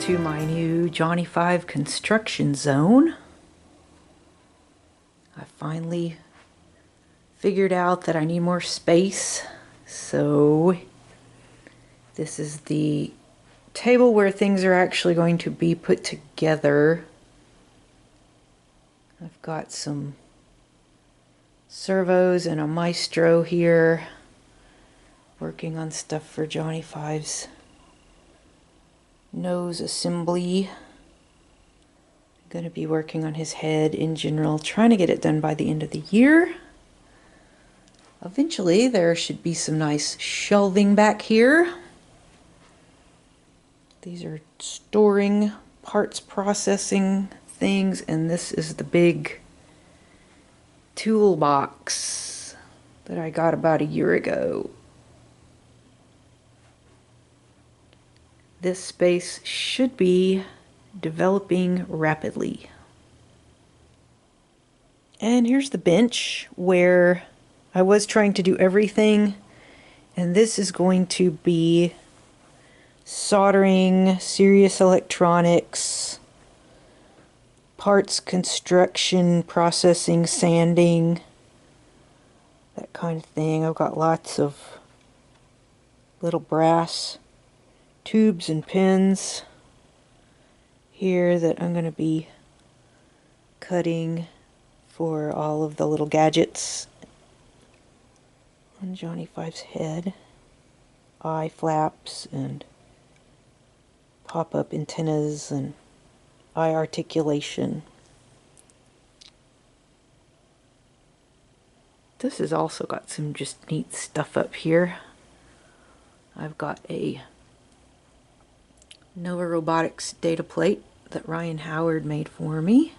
to my new Johnny 5 construction zone. I finally figured out that I need more space, so this is the table where things are actually going to be put together. I've got some servos and a maestro here working on stuff for Johnny 5's nose assembly. I'm going to be working on his head in general, trying to get it done by the end of the year. Eventually there should be some nice shelving back here. These are storing parts processing things, and this is the big toolbox that I got about a year ago. This space should be developing rapidly. And here's the bench where I was trying to do everything, and this is going to be soldering, serious electronics, parts construction, processing, sanding, that kind of thing. I've got lots of little brass tubes and pins here that I'm going to be cutting for all of the little gadgets on Johnny 5's head. Eye flaps and pop-up antennas and eye articulation. This has also got some just neat stuff up here. I've got a Nova Robotics data plate that Ryan Howard made for me.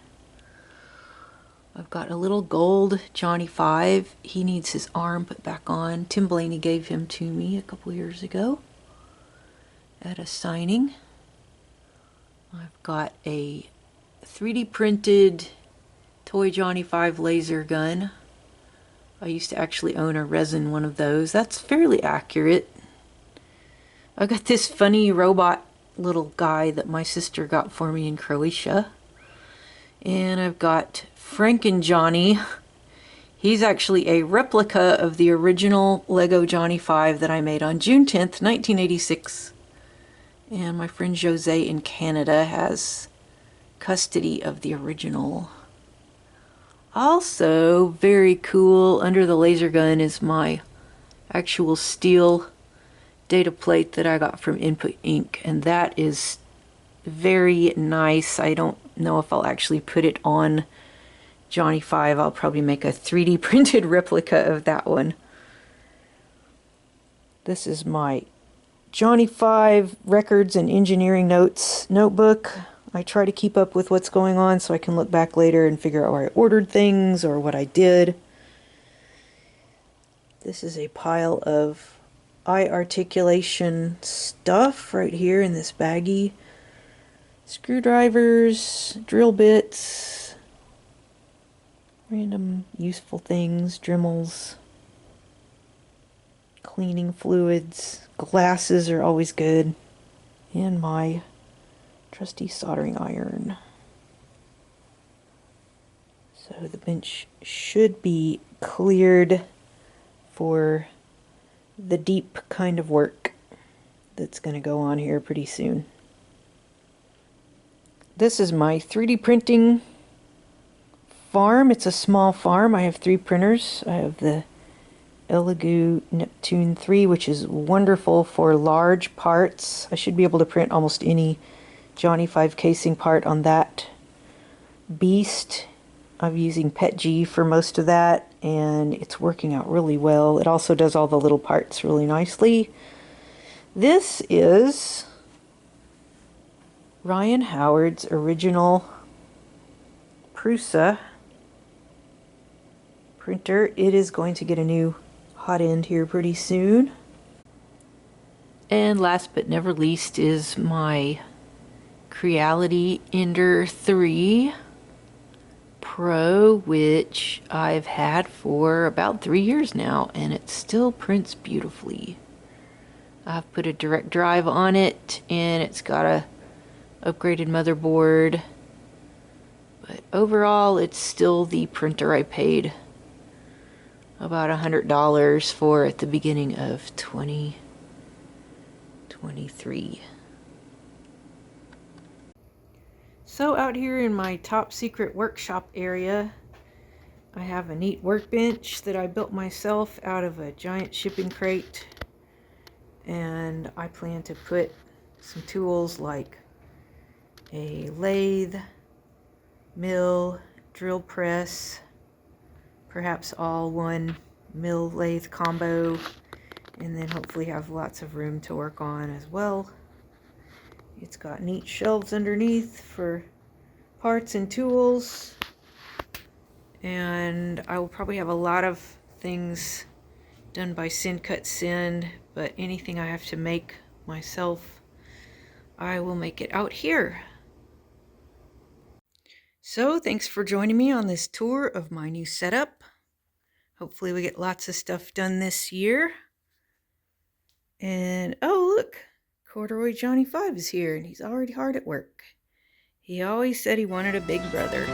I've got a little gold Johnny 5. He needs his arm put back on. Tim Blaney gave him to me a couple years ago at a signing. I've got a 3D printed toy Johnny 5 laser gun. I used to actually own a resin one of those. That's fairly accurate. I've got this funny robot little guy that my sister got for me in Croatia. And I've got Franken Johnny. He's actually a replica of the original Lego Johnny 5 that I made on June 10th, 1986. And my friend Jose in Canada has custody of the original. Also, very cool, under the laser gun is my actual steel data plate that I got from Input Inc. And that is very nice. I don't know if I'll actually put it on Johnny 5. I'll probably make a 3D printed replica of that one. This is my Johnny 5 records and engineering notes notebook. I try to keep up with what's going on so I can look back later and figure out where I ordered things or what I did. This is a pile of eye articulation stuff right here in this baggie. Screwdrivers, drill bits, random useful things, Dremels, cleaning fluids, glasses are always good, and my trusty soldering iron. So the bench should be cleared for the deep kind of work that's going to go on here pretty soon. This is my 3D printing farm. It's a small farm. I have 3 printers. I have the Elegoo Neptune 3, which is wonderful for large parts. I should be able to print almost any Johnny 5 casing part on that beast. I'm using PETG for most of that, and it's working out really well. It also does all the little parts really nicely. This is Ryan Howard's original Prusa printer. It is going to get a new hot end here pretty soon. And last but never least is my Creality Ender 3 Pro, which I've had for about 3 years now, and it still prints beautifully. I've put a direct drive on it, and it's got a upgraded motherboard. But overall, it's still the printer I paid about $100 for at the beginning of 2023. So out here in my top secret workshop area, I have a neat workbench that I built myself out of a giant shipping crate. And I plan to put some tools like a lathe, mill, drill press, perhaps all one mill lathe combo, and then hopefully have lots of room to work on as well. It's got neat shelves underneath for parts and tools, and I will probably have a lot of things done by Send Cut Send, but anything I have to make myself, I will make it out here. So thanks for joining me on this tour of my new setup. Hopefully we get lots of stuff done this year. And oh look, Corduroy Johnny 5 is here, and he's already hard at work. He always said he wanted a big brother.